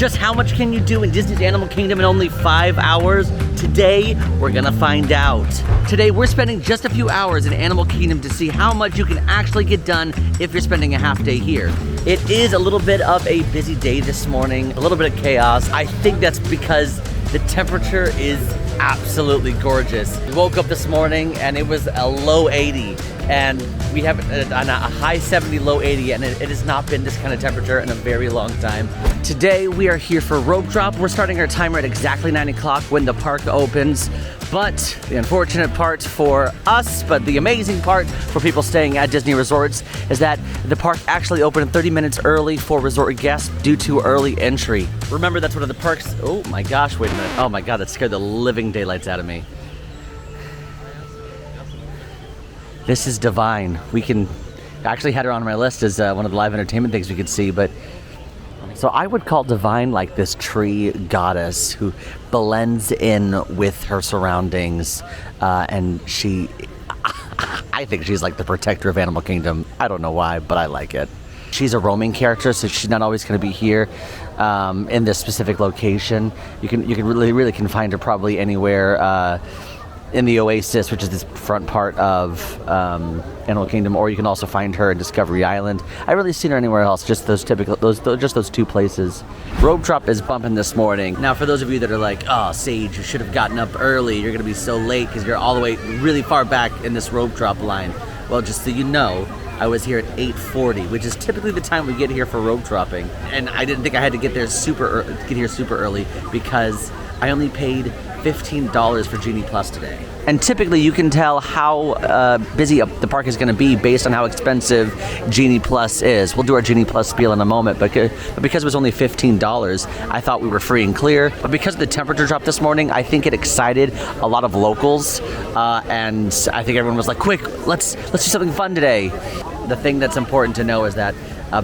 Just how much can you do in Disney's Animal Kingdom in only 5 hours? Today, we're gonna find out. Today, we're spending just a few hours in Animal Kingdom to see how much you can actually get done if you're spending a half day here. It is a little bit of a busy day this morning, a little bit of chaos. I think that's because the temperature is absolutely gorgeous. We woke up this morning and it was a low 80, and we have a high 70, low 80, and it has not been this kind of temperature in a very long time. Today we are here for rope drop. We're starting our timer at exactly 9 o'clock when the park opens. But the unfortunate part for us, but the amazing part for people staying at Disney resorts, is that the park actually opened 30 minutes early for resort guests due to early entry. Remember, that's one of the perks. Oh my gosh, wait a minute. Oh my God, that scared the living daylights out of me. This is divine. We can, I actually had her on my list as one of the live entertainment things we could see, but so I would call Divine like this tree goddess who blends in with her surroundings, and I think she's like the protector of Animal Kingdom. I don't know why, but I like it. She's a roaming character, so she's not always going to be here in this specific location. You can really can find her probably anywhere in the Oasis, which is this front part of Animal Kingdom, or you can also find her in Discovery Island. I really seen her anywhere else, just those two places. Rope drop is bumping this morning. Now, for those of you that are like, oh, Sage, you should have gotten up early. You're gonna be so late because you're all the way really far back in this rope drop line. Well, just so you know, I was here at 8:40, which is typically the time we get here for rope dropping, and I didn't think I had to get here super early because I only paid $15 for Genie Plus today. And typically you can tell how busy the park is going to be based on how expensive Genie Plus is. We'll do our Genie Plus spiel in a moment, but because it was only $15, I thought we were free and clear. But because of the temperature drop this morning, I think it excited a lot of locals, and I think everyone was like, quick, let's do something fun today. The thing that's important to know is that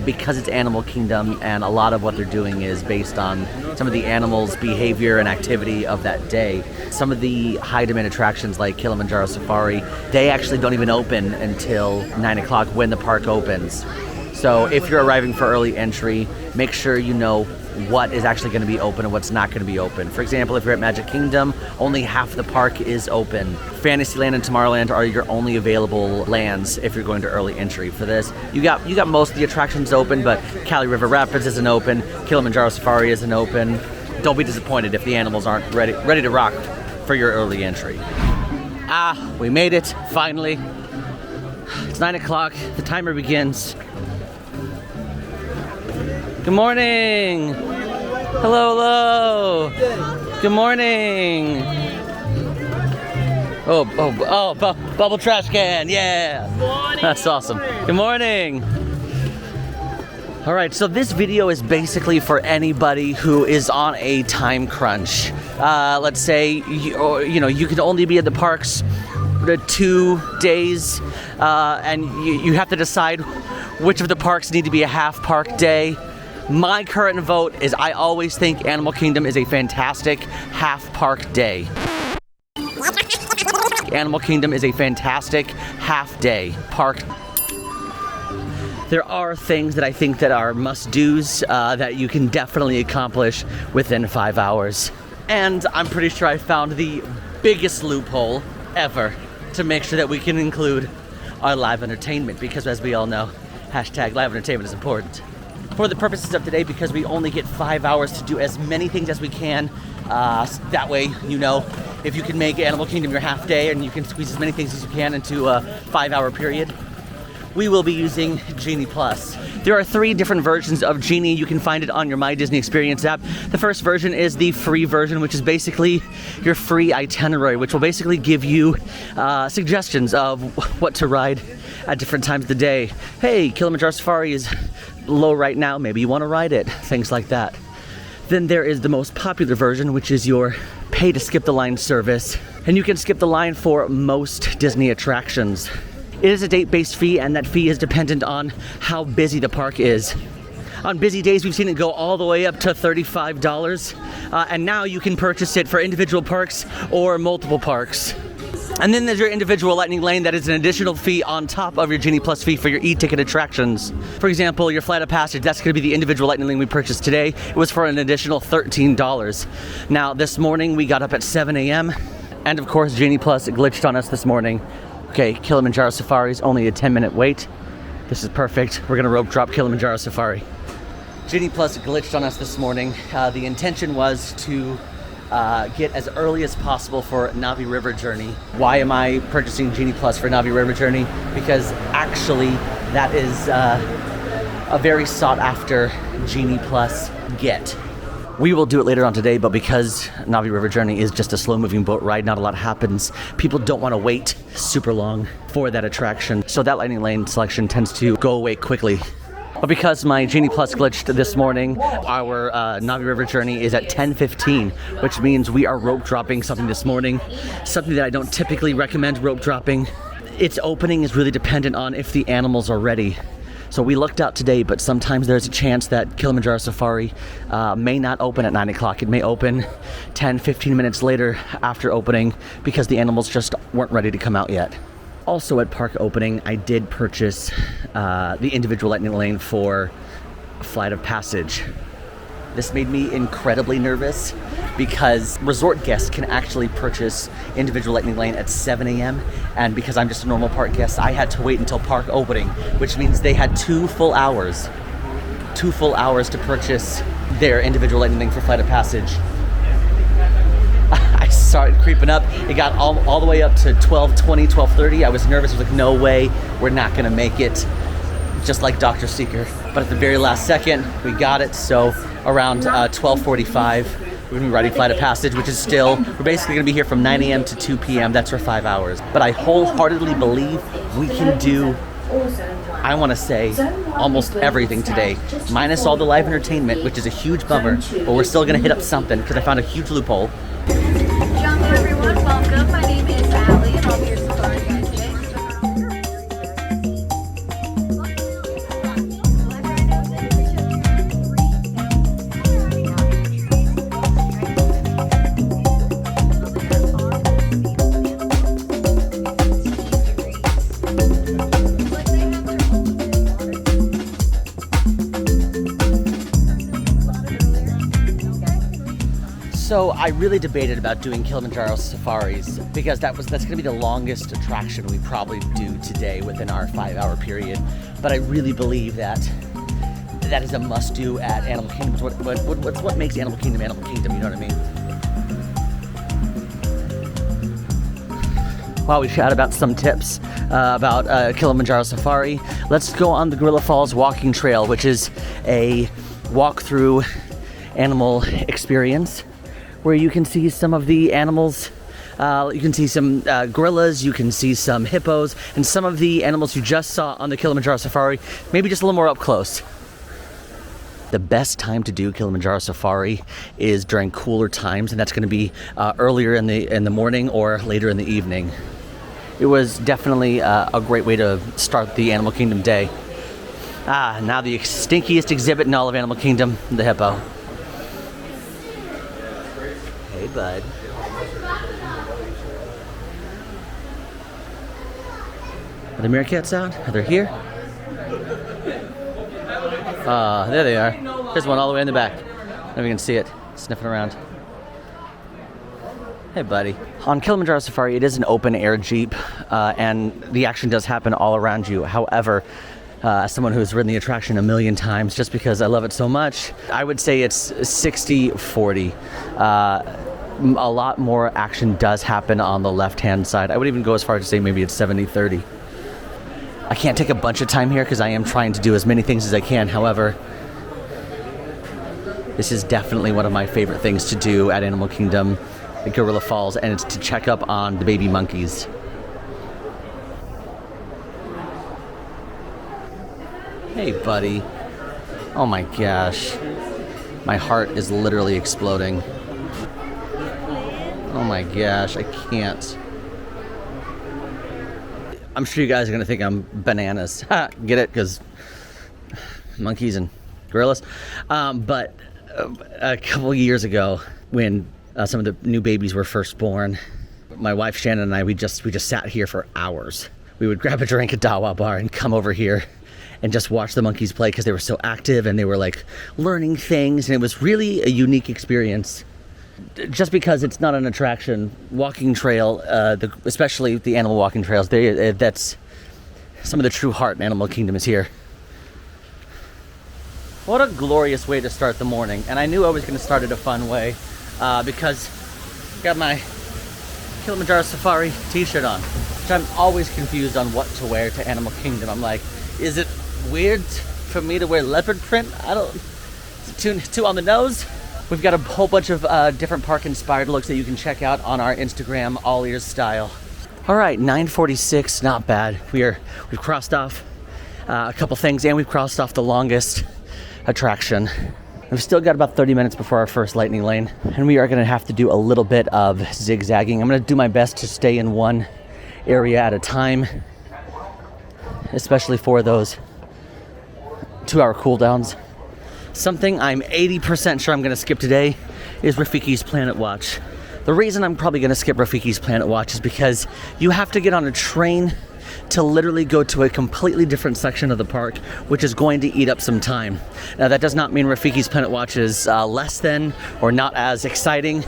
because it's Animal Kingdom and a lot of what they're doing is based on some of the animals' behavior and activity of that day, some of the high demand attractions like Kilimanjaro Safari, they actually don't even open until 9 o'clock when the park opens. So if you're arriving for early entry, make sure you know what is actually going to be open and what's not going to be open. For example, if you're at Magic Kingdom, only half the park is open. Fantasyland and Tomorrowland are your only available lands if you're going to early entry. For this, you got most of the attractions open, but Cali River Rapids isn't open, Kilimanjaro Safari isn't open. Don't be disappointed if the animals aren't ready to rock for your early entry. We made it, finally. It's 9 o'clock, the timer begins. Good morning. Hello. Good morning. Bubble trash can, yeah. Morning. That's awesome. Good morning. All right, so this video is basically for anybody who is on a time crunch. Let's say you can only be at the parks 2 days, and you have to decide which of the parks need to be a half park day. My current vote is I always think Animal Kingdom is a fantastic half park day. Animal Kingdom is a fantastic half day park. There are things that I think that are must-dos that you can definitely accomplish within 5 hours. And I'm pretty sure I found the biggest loophole ever to make sure that we can include our live entertainment, because as we all know, hashtag live entertainment is important. For the purposes of today, because we only get 5 hours to do as many things as we can, that way, if you can make Animal Kingdom your half day and you can squeeze as many things as you can into a 5 hour period, we will be using Genie Plus. There are 3 different versions of Genie. You can find it on your My Disney Experience app. The first version is the free version, which is basically your free itinerary, which will basically give you suggestions of what to ride at different times of the day. Hey, Kilimanjaro Safari is low right now, maybe you want to ride it, things like that. Then there is the most popular version, which is your pay to skip the line service, and you can skip the line for most Disney attractions. It is a date-based fee, and that fee is dependent on how busy the park is. On busy days, we've seen it go all the way up to $35, and now you can purchase it for individual parks or multiple parks. And then there's your individual lightning lane. That is an additional fee on top of your Genie Plus fee for your e-ticket attractions. For example, your Flight of Passage, that's going to be the individual lightning lane we purchased today. It was for an additional $13. Now, this morning we got up at 7 a.m. and of course, Genie Plus glitched on us this morning. Okay, Kilimanjaro Safari is only a 10-minute wait. This is perfect. We're going to rope drop Kilimanjaro Safari. Genie Plus glitched on us this morning. The intention was to get as early as possible for Navi River Journey. Why am I purchasing Genie Plus for Navi River Journey? Because actually that is a very sought after Genie Plus get. We will do it later on today, but because Navi River Journey is just a slow moving boat ride, not a lot happens. People don't want to wait super long for that attraction. So that lightning lane selection tends to go away quickly. But because my Genie Plus glitched this morning, our Navi River Journey is at 10:15, which means we are rope dropping something this morning, something that I don't typically recommend rope dropping. Its opening is really dependent on if the animals are ready. So we looked out today, but sometimes there's a chance that Kilimanjaro Safari may not open at 9 o'clock. It may open 10, 15 minutes later after opening because the animals just weren't ready to come out yet. Also at park opening, I did purchase the individual lightning lane for Flight of Passage. This made me incredibly nervous because resort guests can actually purchase individual lightning lane at 7 a.m. And because I'm just a normal park guest, I had to wait until park opening, which means they had 2 full hours to purchase their individual lightning lane for Flight of Passage. I started creeping up. It got all the way up to 12:20, 12:30. I was nervous. I was like, no way, we're not gonna make it. Just like Dr. Seeker. But at the very last second, we got it. So around 12:45, we're gonna be riding Flight of Passage, which is still, we're basically gonna be here from 9 a.m. to 2 p.m. That's for 5 hours. But I wholeheartedly believe we can do, I wanna say, almost everything today, minus all the live entertainment, which is a huge bummer, but we're still gonna hit up something because I found a huge loophole. Young everyone, welcome. My name is Allie and I'll be your safari guide today. So I really debated about doing Kilimanjaro Safaris because that's going to be the longest attraction we probably do today within our 5-hour period. But I really believe that is a must-do at Animal Kingdom. What makes Animal Kingdom Animal Kingdom? You know what I mean? While we chat about some tips about Kilimanjaro Safari, let's go on the Gorilla Falls Walking Trail, which is a walk-through animal experience where you can see some of the animals. You can see some gorillas, you can see some hippos, and some of the animals you just saw on the Kilimanjaro Safari, maybe just a little more up close. The best time to do Kilimanjaro Safari is during cooler times, and that's going to be earlier in the morning or later in the evening. It was definitely a great way to start the Animal Kingdom day. Now the stinkiest exhibit in all of Animal Kingdom, the hippo. Hey, bud. Are the meerkats out? Are they here? There they are. There's one all the way in the back. Now we can see it, sniffing around. Hey, buddy. On Kilimanjaro Safari, it is an open-air Jeep, and the action does happen all around you. However, as someone who's ridden the attraction a million times, just because I love it so much, I would say it's 60-40. A lot more action does happen on the left-hand side. I would even go as far as to say maybe it's 70-30. I can't take a bunch of time here because I am trying to do as many things as I can. However, this is definitely one of my favorite things to do at Animal Kingdom at Gorilla Falls, and it's to check up on the baby monkeys. Hey, buddy. Oh my gosh. My heart is literally exploding. Oh my gosh, I can't. I'm sure you guys are going to think I'm bananas. Get it? Because monkeys and gorillas. But a couple years ago, when some of the new babies were first born, my wife Shannon and I, we just sat here for hours. We would grab a drink at Dawa Bar and come over here and just watch the monkeys play because they were so active and they were like learning things, and it was really a unique experience. Just because it's not an attraction, walking trail, especially the animal walking trails, that's some of the true heart in Animal Kingdom is here. What a glorious way to start the morning. And I knew I was going to start it a fun way because I got my Kilimanjaro Safari t-shirt on, which I'm always confused on what to wear to Animal Kingdom. I'm like, is it weird for me to wear leopard print? Is it too on the nose? We've got a whole bunch of different park-inspired looks that you can check out on our Instagram, AllEars style. All right, 9:46, not bad. We've crossed off a couple things, and we've crossed off the longest attraction. We've still got about 30 minutes before our first lightning lane, and we are gonna have to do a little bit of zigzagging. I'm gonna do my best to stay in one area at a time, especially for those 2-hour cooldowns. Something I'm 80% sure I'm going to skip today is Rafiki's Planet Watch. The reason I'm probably going to skip Rafiki's Planet Watch is because you have to get on a train to literally go to a completely different section of the park, which is going to eat up some time. Now, that does not mean Rafiki's Planet Watch is less than or not as exciting,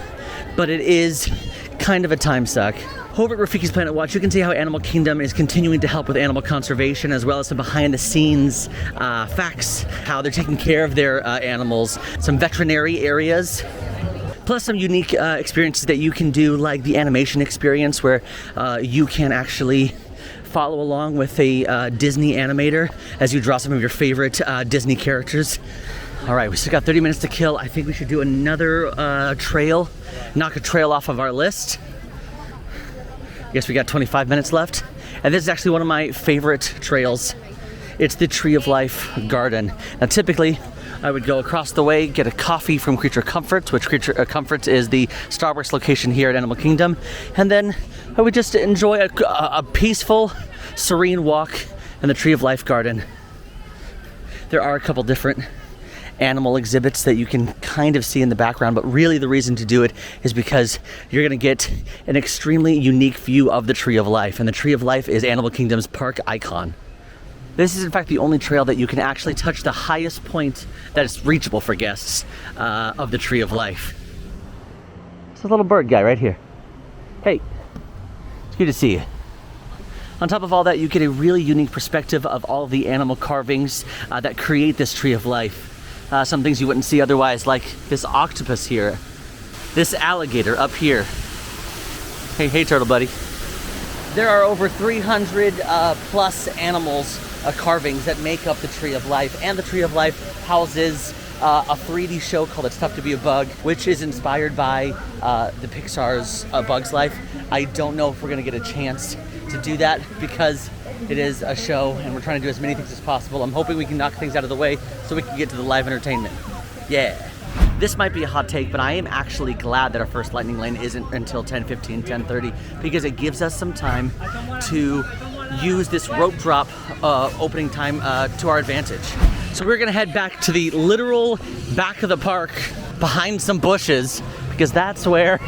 but it is kind of a time suck. Over at Rafiki's Planet Watch, you can see how Animal Kingdom is continuing to help with animal conservation, as well as some behind-the-scenes facts, how they're taking care of their animals, some veterinary areas, plus some unique experiences that you can do, like the animation experience, where you can actually follow along with a Disney animator as you draw some of your favorite Disney characters. All right, we still got 30 minutes to kill. I think we should do another trail, knock a trail off of our list. I guess we got 25 minutes left. And this is actually one of my favorite trails. It's the Tree of Life Garden. Now, typically, I would go across the way, get a coffee from Creature Comforts, which Creature Comforts is the Starbucks location here at Animal Kingdom. And then I would just enjoy a peaceful, serene walk in the Tree of Life Garden. There are a couple different animal exhibits that you can kind of see in the background, but really the reason to do it is because you're going to get an extremely unique view of the Tree of Life, and the Tree of Life is Animal Kingdom's park icon. This is in fact the only trail that you can actually touch the highest point that is reachable for guests of the Tree of Life. It's a little bird guy right here. Hey, it's good to see you. On top of all that, you get a really unique perspective of all of the animal carvings that create this Tree of Life. Some things you wouldn't see otherwise, like this octopus here, this alligator up here. Hey, turtle buddy. There are over 300 plus animals, carvings that make up the Tree of Life, and the Tree of Life houses a 3D show called It's Tough to Be a Bug, which is inspired by the Pixar's Bug's Life. I don't know if we're gonna get a chance to do that because it is a show and we're trying to do as many things as possible. I'm hoping we can knock things out of the way so we can get to the live entertainment. Yeah. This might be a hot take, but I am actually glad that our first lightning lane isn't until 10:15, 10:30, because it gives us some time to use this rope drop opening time to our advantage. So we're gonna head back to the literal back of the park behind some bushes, because that's where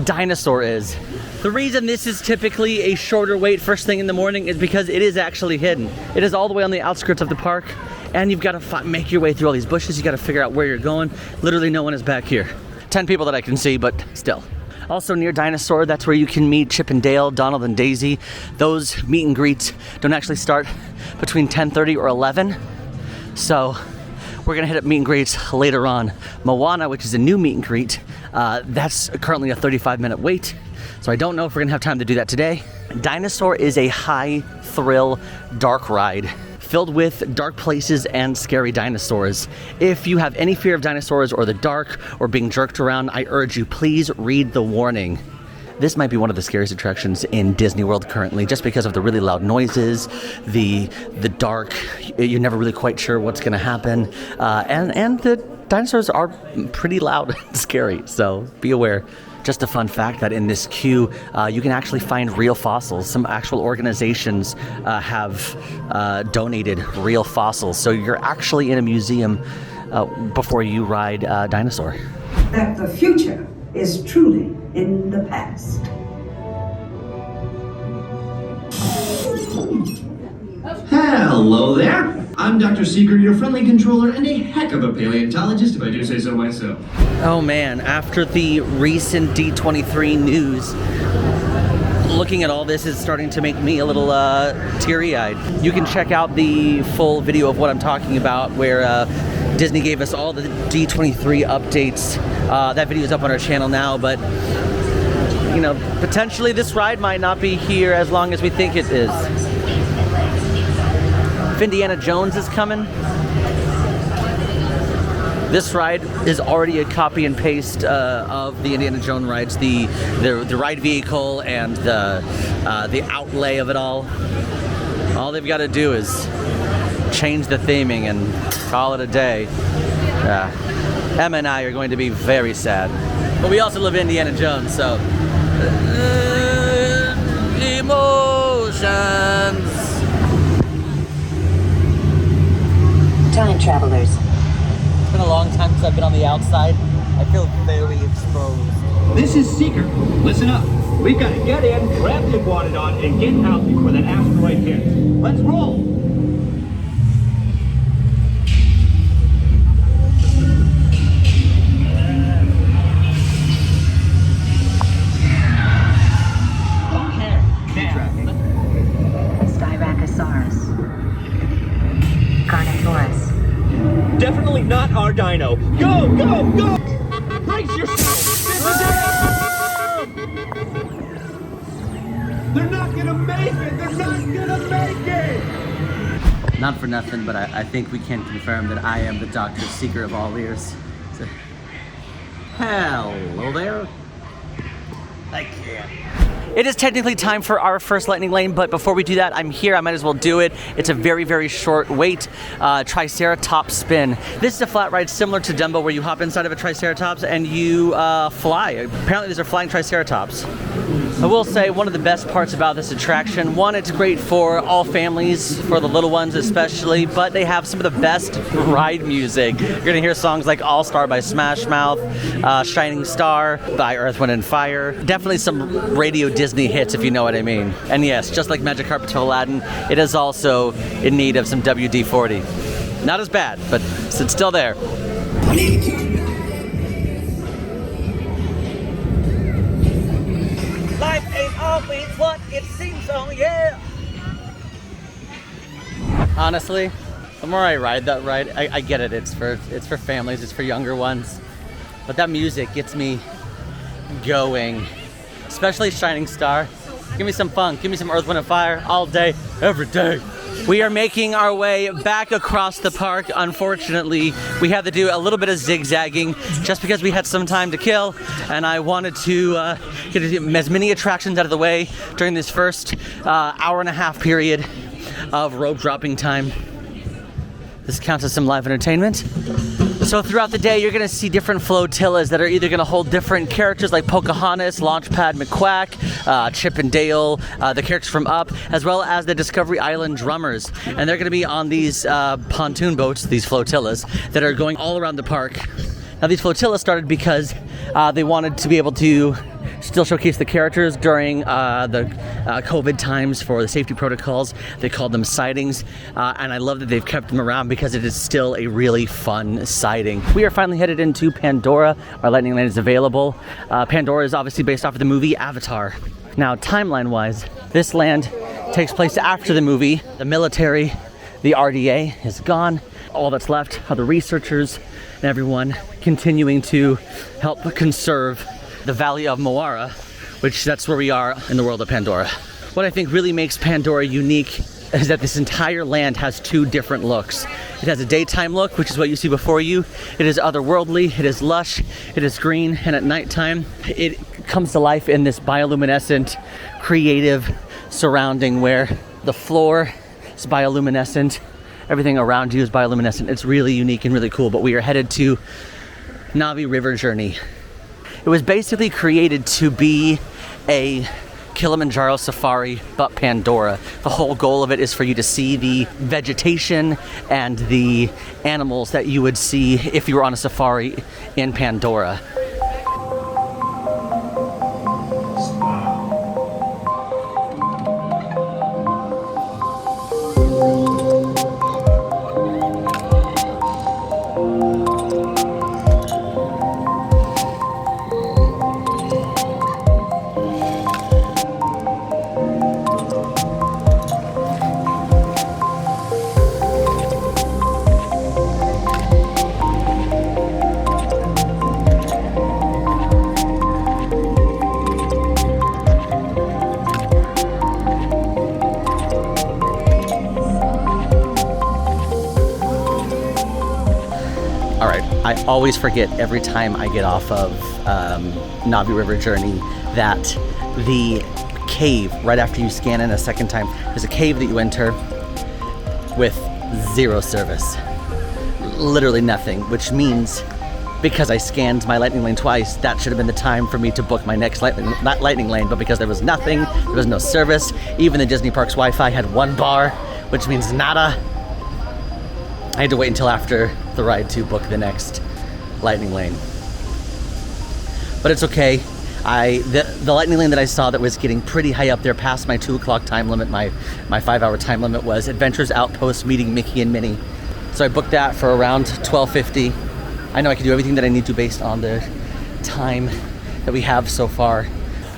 Dinosaur is. The reason this is typically a shorter wait first thing in the morning is because it is actually hidden. It is all the way on the outskirts of the park, and you've got to make your way through all these bushes. You got to figure out where you're going. Literally no one is back here. 10 people that I can see, but still. Also near Dinosaur, that's where you can meet Chip and Dale, Donald and Daisy. Those meet and greets don't actually start between 10:30 or 11. So we're gonna hit up meet and greets later on. Moana, which is a new meet and greet, that's currently a 35-minute wait. So I don't know if we're gonna have time to do that today. Dinosaur is a high thrill dark ride filled with dark places and scary dinosaurs. If you have any fear of dinosaurs or the dark or being jerked around, I urge you, please read the warning. This might be one of the scariest attractions in Disney World currently, just because of the really loud noises, the dark, you're never really quite sure what's gonna happen, and the dinosaurs are pretty loud and scary, so be aware. Just a fun fact that in this queue, you can actually find real fossils. Some actual organizations have donated real fossils, so you're actually in a museum before you ride Dinosaur. That the future is truly in the past. Hello there. I'm Dr. Seeker, your friendly controller and a heck of a paleontologist, if I do say so myself. Oh man, after the recent D23 news, looking at all this is starting to make me a little teary-eyed. You can check out the full video of what I'm talking about, where Disney gave us all the D23 updates. That video is up on our channel now, but you know, potentially this ride might not be here as long as we think it is. If Indiana Jones is coming, this ride is already a copy and paste of the Indiana Jones rides, the ride vehicle and the outlay of it all. All they've got to do is change the theming and call it a day. Emma and I are going to be very sad, but we also love Indiana Jones, so emotions. Time travelers. It's been a long time since I've been on the outside. I feel very exposed. This is Seeker. Listen up. We've got to get in, grab the iguanodon, and get out before that asteroid hits. Let's roll! Definitely not our dino. Go, go, go! Brace yourself! They're not gonna make it! They're not gonna make it! Not for nothing, but I think we can confirm that I am the Dr. Seeker of AllEars. So, hello there. I can't. It is technically time for our first lightning lane, but before we do that, I'm here. I might as well do it. It's a very, very short wait. TriceraTop spin. This is a flat ride similar to Dumbo, where you hop inside of a Triceratops and you fly. Apparently, these are flying Triceratops. I will say one of the best parts about this attraction, one, it's great for all families, for the little ones especially, but they have some of the best ride music. You're gonna hear songs like All Star by Smash Mouth, Shining Star by Earth, Wind and Fire. Definitely some radio Disney hits, if you know what I mean. And yes, just like Magic Carpet to Aladdin, it is also in need of some WD-40. Not as bad, but it's still there. Life ain't always what it seems, oh yeah. Honestly, the more I ride that ride, I get it. It's for families, it's for younger ones. But that music gets me going. Especially Shining Star. Give me some funk, give me some Earth, Wind and Fire all day, every day. We are making our way back across the park. Unfortunately, we had to do a little bit of zigzagging just because we had some time to kill, and I wanted to get as many attractions out of the way during this first hour and a half period of rope dropping time. This counts as some live entertainment. So throughout the day, you're gonna see different flotillas that are either gonna hold different characters like Pocahontas, Launchpad McQuack, Chip and Dale, the characters from Up, as well as the Discovery Island drummers. And they're gonna be on these pontoon boats, these flotillas, that are going all around the park. Now these flotillas started because they wanted to be able to still showcase the characters during the COVID times for the safety protocols. They called them sightings, and I love that they've kept them around because it is still a really fun sighting. We are finally headed into Pandora. Our lightning lane is available. Pandora is obviously based off of the movie Avatar. Now, timeline-wise, this land takes place after the movie. The military, the RDA is gone. All that's left are the researchers and everyone continuing to help conserve the Valley of Moara, which that's where we are in the world of Pandora. What I think really makes Pandora unique is that this entire land has two different looks. It has a daytime look, which is what you see before you. It is otherworldly, it is lush, it is green, and at nighttime, it comes to life in this bioluminescent, creative surrounding where the floor is bioluminescent, everything around you is bioluminescent. It's really unique and really cool, but we are headed to Navi River Journey. It was basically created to be a Kilimanjaro Safari, but Pandora. The whole goal of it is for you to see the vegetation and the animals that you would see if you were on a safari in Pandora. I always forget every time I get off of Navi River Journey that the cave, right after you scan in a second time, there's a cave that you enter with zero service. Literally nothing, which means because I scanned my lightning lane twice, that should have been the time for me to book my next lightning lane, but because there was nothing, there was no service, even the Disney Parks Wi-Fi had 1 bar, which means nada. I had to wait until after the ride to book the next lightning lane. But it's okay. The lightning lane that I saw that was getting pretty high up there past my 2 o'clock time limit, my 5-hour time limit, was Adventures Outpost meeting Mickey and Minnie. So I booked that for around 12:50. I know I can do everything that I need to based on the time that we have so far.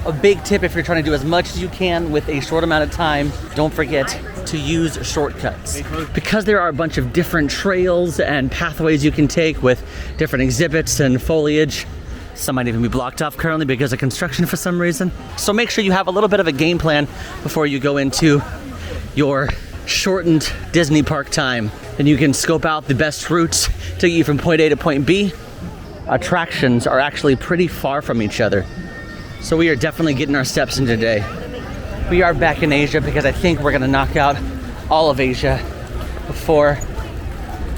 A big tip if you're trying to do as much as you can with a short amount of time, don't forget to use shortcuts. Because there are a bunch of different trails and pathways you can take with different exhibits and foliage. Some might even be blocked off currently because of construction for some reason. So make sure you have a little bit of a game plan before you go into your shortened Disney park time. And you can scope out the best routes to get you from point A to point B. Attractions are actually pretty far from each other. So we are definitely getting our steps in today. We are back in Asia because I think we're gonna knock out all of Asia before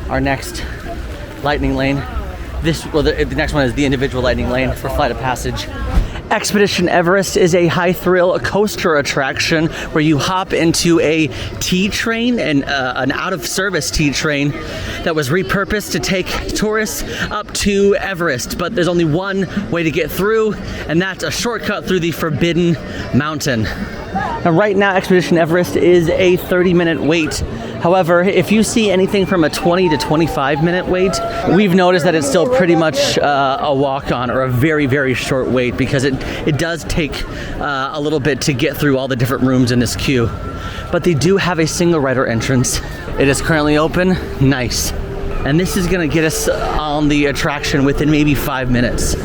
our next lightning lane. The next one is the individual lightning lane for Flight of Passage. Expedition Everest is a high-thrill coaster attraction where you hop into a T train, and an out-of-service T train that was repurposed to take tourists up to Everest. But there's only one way to get through, and that's a shortcut through the Forbidden Mountain. And right now, Expedition Everest is a 30-minute wait. However, if you see anything from a 20 to 25-minute wait, we've noticed that it's still pretty much a walk-on or a very, very short wait because it does take a little bit to get through all the different rooms in this queue. But they do have a single rider entrance. It is currently open. Nice. And this is going to get us on the attraction within maybe 5 minutes.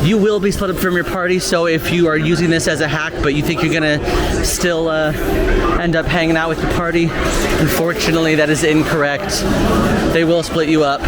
You will be split up from your party, so if you are using this as a hack but you think you're gonna still end up hanging out with the party, unfortunately that is incorrect. They will split you up.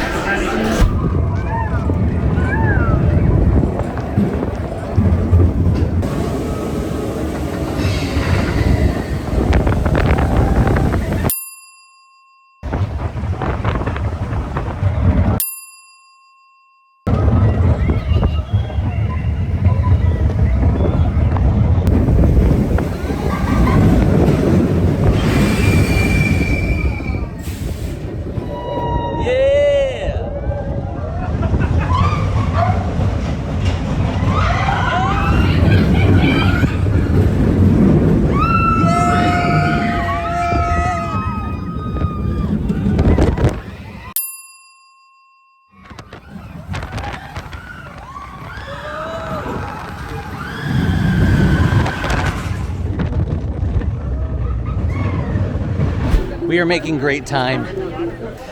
We are making great time.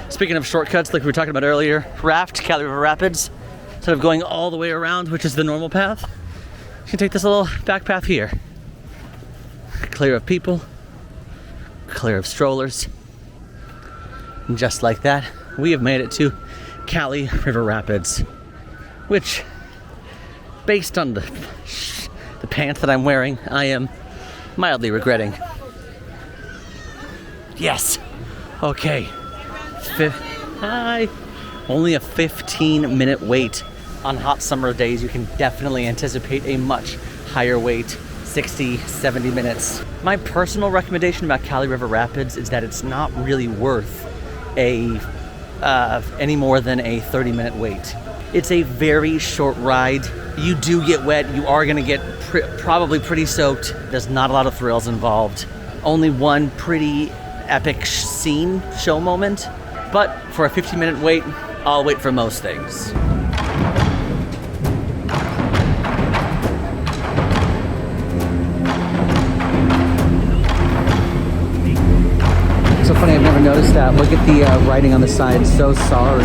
Speaking of shortcuts, like we were talking about earlier, Raft, Kali River Rapids, instead of going all the way around, which is the normal path, you can take this little back path here. Clear of people, clear of strollers. And just like that, we have made it to Kali River Rapids, which, based on the pants that I'm wearing, I am mildly regretting. Yes. Okay. Only a 15-minute wait. On hot summer days, you can definitely anticipate a much higher wait, 60, 70 minutes. My personal recommendation about Kali River Rapids is that it's not really worth any more than a 30-minute wait. It's a very short ride. You do get wet. You are gonna get probably pretty soaked. There's not a lot of thrills involved. Only one pretty epic scene show moment, but for a 15-minute wait, I'll wait for most things. So funny, I've never noticed that. Look at the writing on the side, so sorry.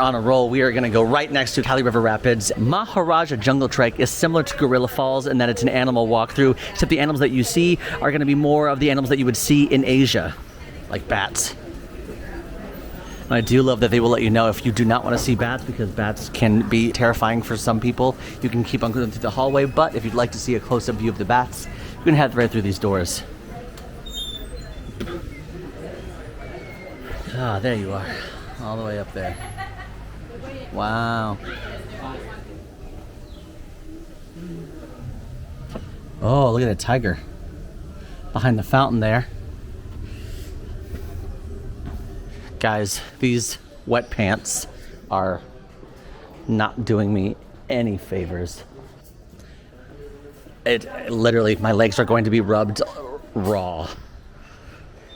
on a roll, we are going to go right next to Kali River Rapids. Maharaja Jungle Trek is similar to Gorilla Falls in that it's an animal walkthrough, except the animals that you see are going to be more of the animals that you would see in Asia, like bats. And I do love that they will let you know if you do not want to see bats, because bats can be terrifying for some people. You can keep on going through the hallway, but if you'd like to see a close-up view of the bats, you can head right through these doors. Ah, there you are. All the way up there. Wow. Oh, look at that tiger behind the fountain there. Guys, these wet pants are not doing me any favors. It literally, my legs are going to be rubbed raw.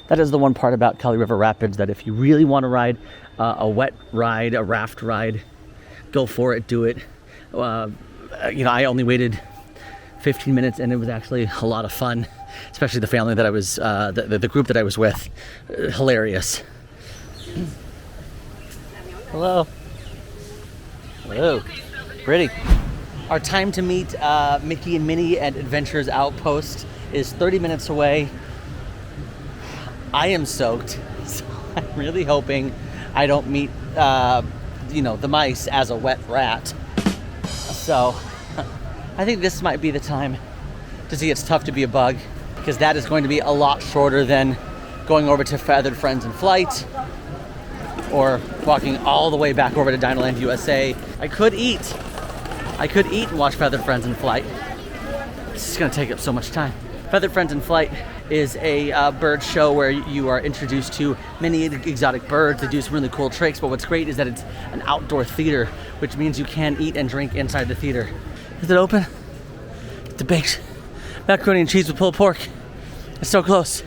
That is the one part about Kali River Rapids, that if you really want to ride a wet ride, a raft ride, go for it, do it. I only waited 15 minutes and it was actually a lot of fun, especially the family that I was, the group that I was with. Hilarious. Hello. Hello. Pretty. Our time to meet Mickey and Minnie at Adventures Outpost is 30 minutes away. I am soaked, so I'm really hoping I don't meet, the mice as a wet rat. So I think this might be the time to see It's Tough to Be a Bug, because that is going to be a lot shorter than going over to Feathered Friends in Flight or walking all the way back over to Dinoland USA. I could eat and watch Feathered Friends in Flight. This is going to take up so much time. Feathered Friends in Flight is a bird show where you are introduced to many exotic birds. They do some really cool tricks, but what's great is that it's an outdoor theater, which means you can eat and drink inside the theater. Is it open? The baked macaroni and cheese with pulled pork. It's so close.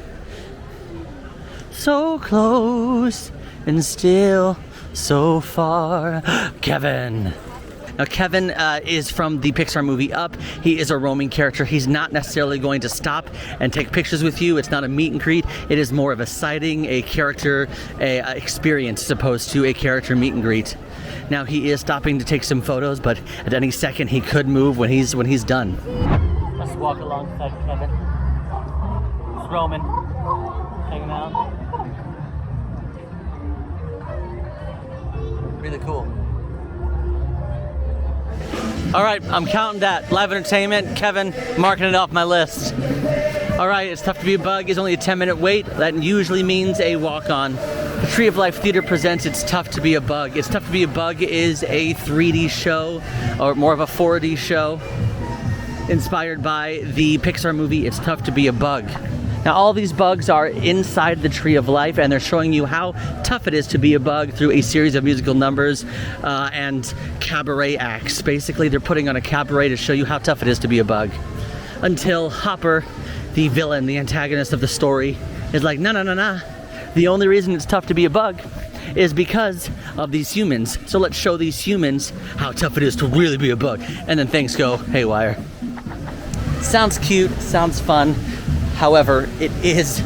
So close and still so far. Kevin. Now, Kevin is from the Pixar movie Up. He is a roaming character. He's not necessarily going to stop and take pictures with you. It's not a meet and greet. It is more of a sighting, a character experience, as opposed to a character meet and greet. Now, he is stopping to take some photos, but at any second he could move when he's done. Let's walk alongside Kevin. He's roaming, hanging out. Really cool. All right, I'm counting that. Live entertainment, Kevin, marking it off my list. All right, It's Tough to Be a Bug is only a 10-minute wait. That usually means a walk-on. The Tree of Life Theater presents It's Tough to Be a Bug. It's Tough to Be a Bug is a 3D show, or more of a 4D show, inspired by the Pixar movie It's Tough to Be a Bug. Now, all these bugs are inside the Tree of Life, and they're showing you how tough it is to be a bug through a series of musical numbers and cabaret acts. Basically, they're putting on a cabaret to show you how tough it is to be a bug. Until Hopper, the villain, the antagonist of the story, is like, no. The only reason it's tough to be a bug is because of these humans. So let's show these humans how tough it is to really be a bug. And then things go haywire. Sounds cute, sounds fun. However, it is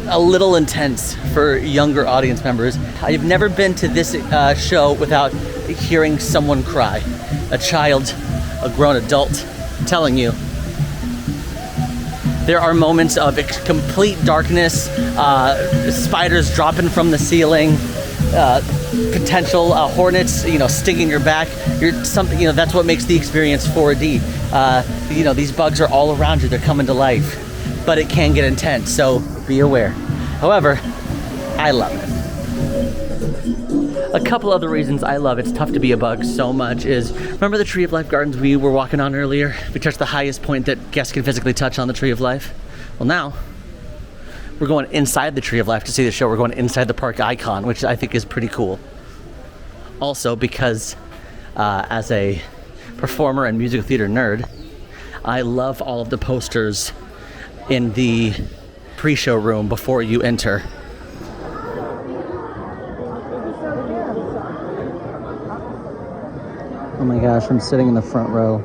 a little intense for younger audience members. I've never been to this show without hearing someone cry. A child, a grown adult, telling you. There are moments of complete darkness, spiders dropping from the ceiling, potential hornets, stinging your back. That's what makes the experience 4D. These bugs are all around you. They're coming to life. But it can get intense, so be aware. However, I love it. A couple other reasons I love It's Tough to Be a Bug so much is, remember the Tree of Life gardens we were walking on earlier? We touched the highest point that guests can physically touch on the Tree of Life. Well, now we're going inside the Tree of Life to see the show. We're going inside the park icon, which I think is pretty cool. Also, because as a performer and musical theater nerd, I love all of the posters in the pre-show room before you enter. Oh my gosh, I'm sitting in the front row.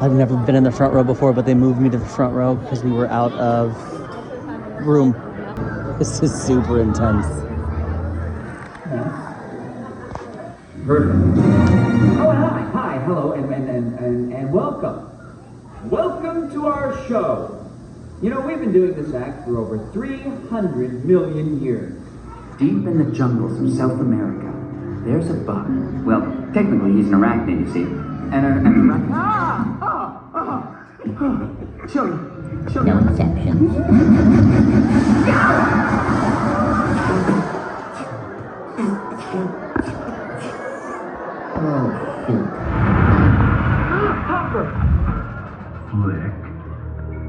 I've never been in the front row before, but they moved me to the front row because we were out of room. This is super intense. Heard of it? Oh, hi, hello, and welcome. Welcome to our show. You know, we've been doing this act for over 300 million years. Deep in the jungles of South America, there's a bug. Well, technically he's an arachnid, you see. And an arachnid. Chilly. No exceptions. Flick,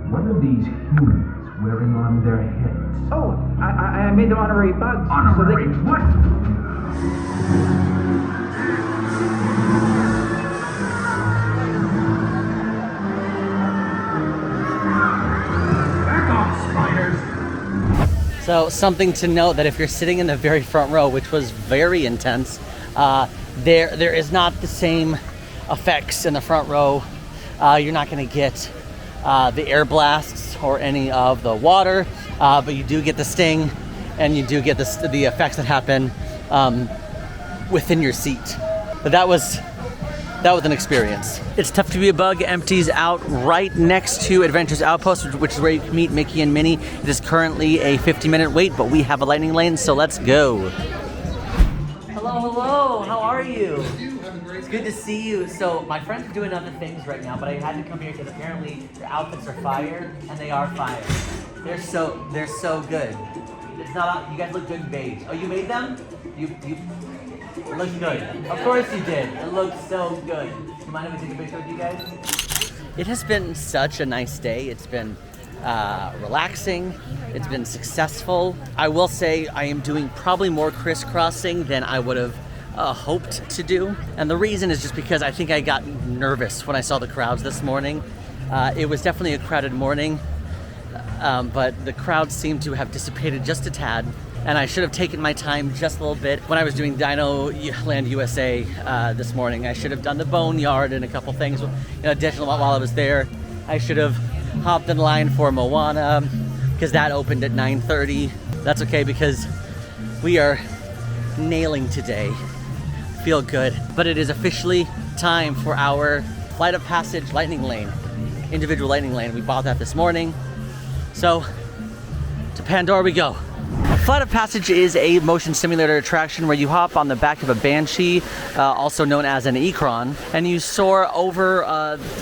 what are these humans wearing on their heads? Oh, I made them honorary bugs. Honorary what? Back off, spiders! So something to note that if you're sitting in the very front row, which was very intense, there is not the same effects in the front row. You're not going to get the air blasts or any of the water, but you do get the sting, and you do get the effects that happen within your seat. But that was an experience. It's Tough to Be a Bug empties out right next to Adventures Outpost, which is where you can meet Mickey and Minnie. It is currently a 50-minute wait, but we have a lightning lane, so let's go. Hello, how are you? It's good to see you. So my friends are doing other things right now, but I had to come here because apparently your outfits are fire, and they are fire. They're so good. It's not, you guys look good in beige. Oh, you made them? It looks good. Of course you did. It looks so good. Do you mind if I take a picture with you guys? It has been such a nice day. It's been relaxing. It's been successful. I will say I am doing probably more crisscrossing than I would have hoped to do. And the reason is just because I think I got nervous when I saw the crowds this morning. It was definitely a crowded morning, but the crowds seemed to have dissipated just a tad. And I should have taken my time just a little bit. When I was doing Dino Land USA this morning, I should have done the Boneyard and a couple things. Additional while I was there, I should have hopped in line for Moana because that opened at 9:30. That's okay because we are nailing today. Feel good. But it is officially time for our Flight of Passage lightning lane, individual lightning lane. We bought that this morning. So to Pandora we go. Flight of Passage is a motion simulator attraction where you hop on the back of a Banshee, also known as an Ikron, and you soar over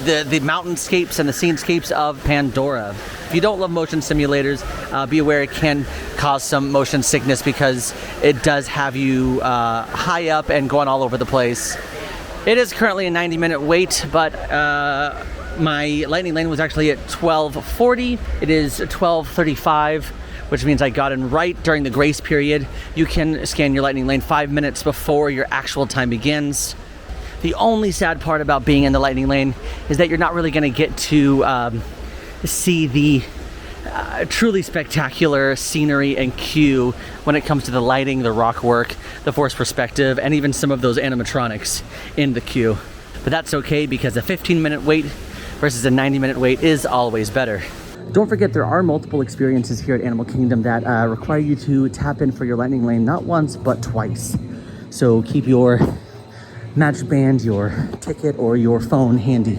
the mountainscapes and the scenescapes of Pandora. If you don't love motion simulators, be aware it can cause some motion sickness because it does have you high up and going all over the place. It is currently a 90-minute wait, but my lightning lane was actually at 12:40. It is 12:35. Which means I got in right during the grace period. You can scan your lightning lane 5 minutes before your actual time begins. The only sad part about being in the lightning lane is that you're not really going to get to see the truly spectacular scenery and queue when it comes to the lighting, the rock work, the force perspective, and even some of those animatronics in the queue. But that's okay because a 15-minute wait versus a 90-minute wait is always better. Don't forget there are multiple experiences here at Animal Kingdom that require you to tap in for your lightning lane not once but twice. So keep your magic band, your ticket, or your phone handy.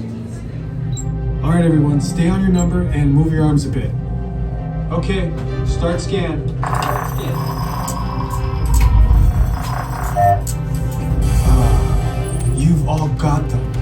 All right, everyone, stay on your number and move your arms a bit. Okay, start scan. You've all got them.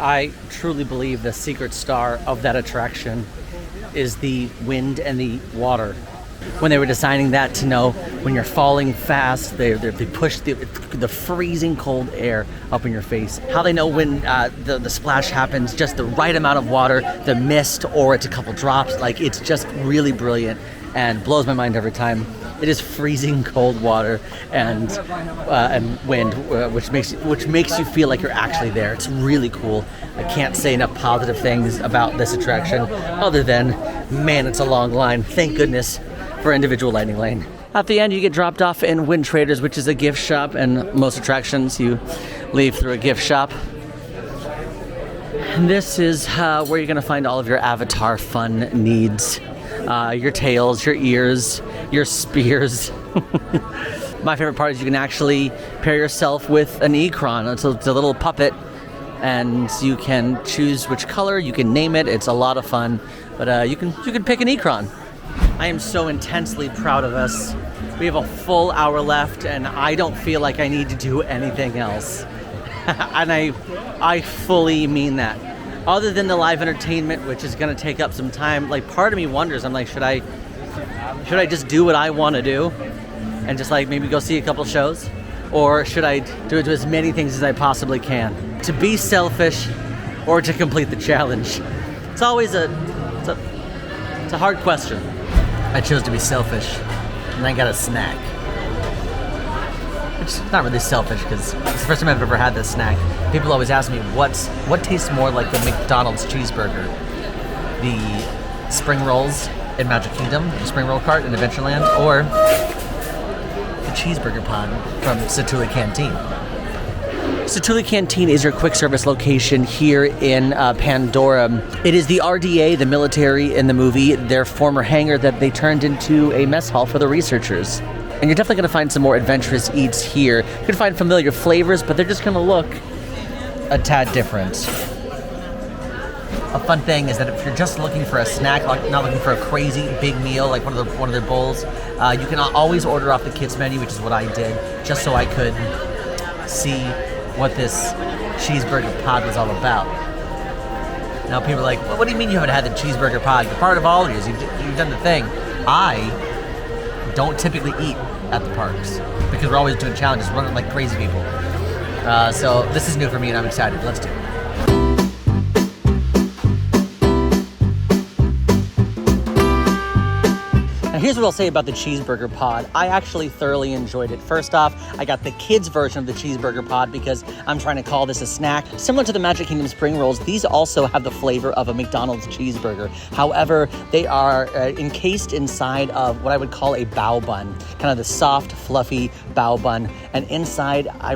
I truly believe the secret star of that attraction is the wind and the water. when they were designing that to know when you're falling fast, they push the freezing cold air up in your face. How they know when the splash happens, just the right amount of water, the mist, or it's a couple drops. Like, it's just really brilliant and blows my mind every time. It is freezing cold water and wind, which makes you feel like you're actually there. It's really cool. I can't say enough positive things about this attraction, other than, man, it's a long line. Thank goodness for individual lightning lane. At the end, you get dropped off in Wind Traders, which is a gift shop, and most attractions you leave through a gift shop. And this is where you're gonna find all of your Avatar fun needs. Your tails, your ears, your spears. My favorite part is you can actually pair yourself with an Ikron. It's a little puppet, and you can choose which color, you can name it. It's a lot of fun, but you can pick an Ikron. I am so intensely proud of us. We have a full hour left, and I don't feel like I need to do anything else. And I fully mean that. Other than the live entertainment, which is going to take up some time, like, part of me wonders, I'm like, should I just do what I want to do and just like maybe go see a couple shows? Or should I do as many things as I possibly can? To be selfish or to complete the challenge? It's always a hard question. I chose to be selfish, and I got a snack. Which is not really selfish, because it's the first time I've ever had this snack. People always ask me, what tastes more like the McDonald's cheeseburger? The spring rolls in Magic Kingdom, the spring roll cart in Adventureland, or the cheeseburger pod from Satuli Canteen? Satuli Canteen is your quick service location here in Pandora. It is the RDA, the military in the movie, their former hangar that they turned into a mess hall for the researchers. And you're definitely going to find some more adventurous eats here. You can find familiar flavors, but they're just going to look a tad different. A fun thing is that if you're just looking for a snack, like not looking for a crazy big meal like one of their bowls, you can always order off the kids menu, which is what I did, just so I could see what this cheeseburger pod was all about. Now people are like, well, what do you mean you haven't had the cheeseburger pod? You're part of AllEars. You've done the thing. I don't typically eat at the parks because we're always doing challenges, running like crazy people. So this is new for me and I'm excited. Let's do it. Now here's what I'll say about the cheeseburger pod. I actually thoroughly enjoyed it. First off, I got the kids version of the cheeseburger pod because I'm trying to call this a snack. Similar to the Magic Kingdom spring rolls, these also have the flavor of a McDonald's cheeseburger. However, they are encased inside of what I would call a bao bun, kind of the soft, fluffy bao bun. And inside, I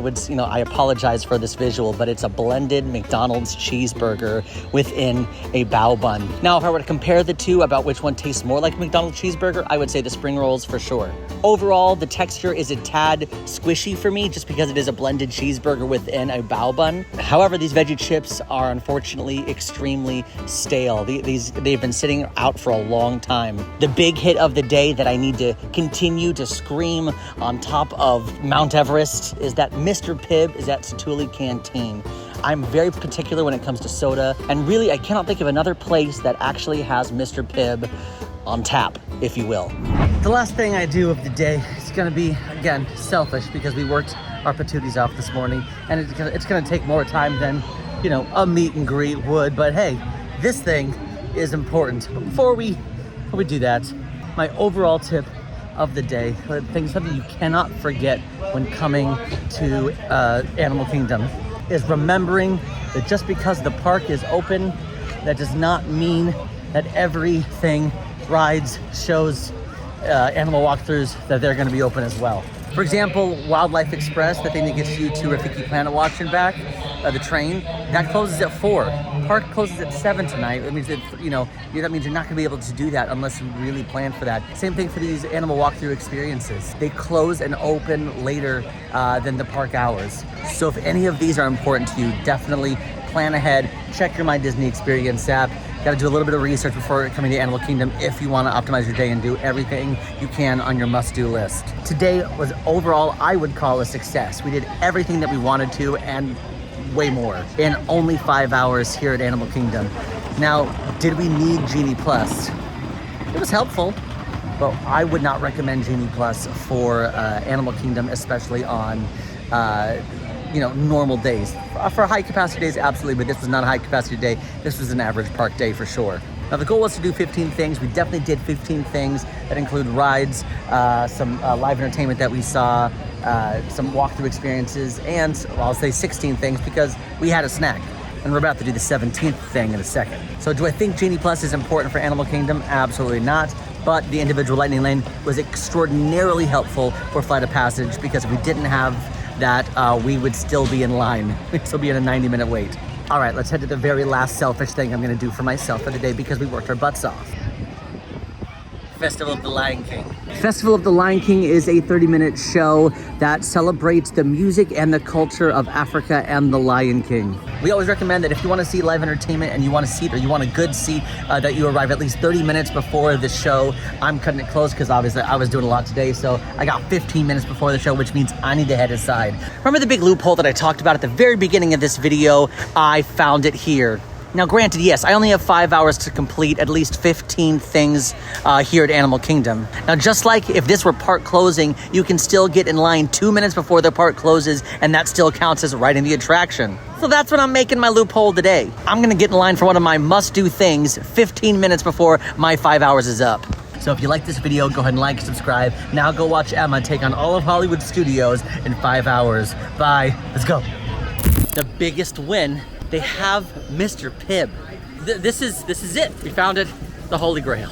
apologize for this visual, but it's a blended McDonald's cheeseburger within a bao bun. Now, if I were to compare the two about which one tastes more like a McDonald's cheeseburger, I would say the spring rolls for sure. Overall, the texture is a tad squishy for me just because it is a blended cheeseburger within a bao bun. However, these veggie chips are unfortunately extremely stale. They've been sitting out for a long time. The big hit of the day that I need to continue to scream on top of Mount Everest is that Mr. Pibb is at Satuli Canteen. I'm very particular when it comes to soda, and really I cannot think of another place that actually has Mr. Pibb on tap, if you will. The last thing I do of the day is gonna be, again, selfish because we worked our patooties off this morning, and it's gonna take more time than, a meet and greet would, but hey, this thing is important. But before we do that, my overall tip of the day, something you cannot forget when coming to Animal Kingdom, is remembering that just because the park is open, that does not mean that everything, rides, shows, animal walkthroughs, that they're going to be open as well. For example, Wildlife Express, the thing that gets you to Rafiki Planet Watch and back, the train, that closes at 4. Park closes at 7 tonight. That means that that means you're not going to be able to do that unless you really plan for that. Same thing for these animal walkthrough experiences. They close and open later than the park hours. So if any of these are important to you, definitely plan ahead. Check your My Disney Experience app. Got to do a little bit of research before coming to Animal Kingdom if you want to optimize your day and do everything you can on your must-do list. Today was overall, I would call a success. We did everything that we wanted to and way more in only 5 hours here at Animal Kingdom. Now, did we need Genie Plus? It was helpful. but I would not recommend Genie Plus for Animal Kingdom, especially on normal days. For high capacity days, absolutely, but this was not a high capacity day. This was an average park day for sure. Now the goal was to do 15 things. We definitely did 15 things that include rides, some live entertainment that we saw, some walkthrough experiences, and I'll say 16 things because we had a snack. And we're about to do the 17th thing in a second. So do I think Genie Plus is important for Animal Kingdom? Absolutely not. But the individual lightning lane was extraordinarily helpful for Flight of Passage because if we didn't have that, we would still be in line. We'd still be in a 90-minute wait. All right, let's head to the very last selfish thing I'm gonna do for myself for the day because we worked our butts off. Festival of the Lion King. Festival of the Lion King is a 30-minute show that celebrates the music and the culture of Africa and the Lion King. We always recommend that if you want to see live entertainment and you want a seat or you want a good seat, that you arrive at least 30 minutes before the show. I'm cutting it close because obviously I was doing a lot today, so I got 15 minutes before the show, which means I need to head aside. Remember the big loophole that I talked about at the very beginning of this video? I found it here. Now, granted, yes, I only have 5 hours to complete at least 15 things here at Animal Kingdom. Now, just like if this were park closing, you can still get in line 2 minutes before the park closes, and that still counts as riding the attraction. So that's what I'm making my loophole today. I'm gonna get in line for one of my must-do things 15 minutes before my 5 hours is up. So if you like this video, go ahead and like, subscribe. Now go watch Emma take on all of Hollywood Studios in 5 hours. Bye, let's go. The biggest win. They have Mr. Pibb. This is it. We found it, the Holy Grail.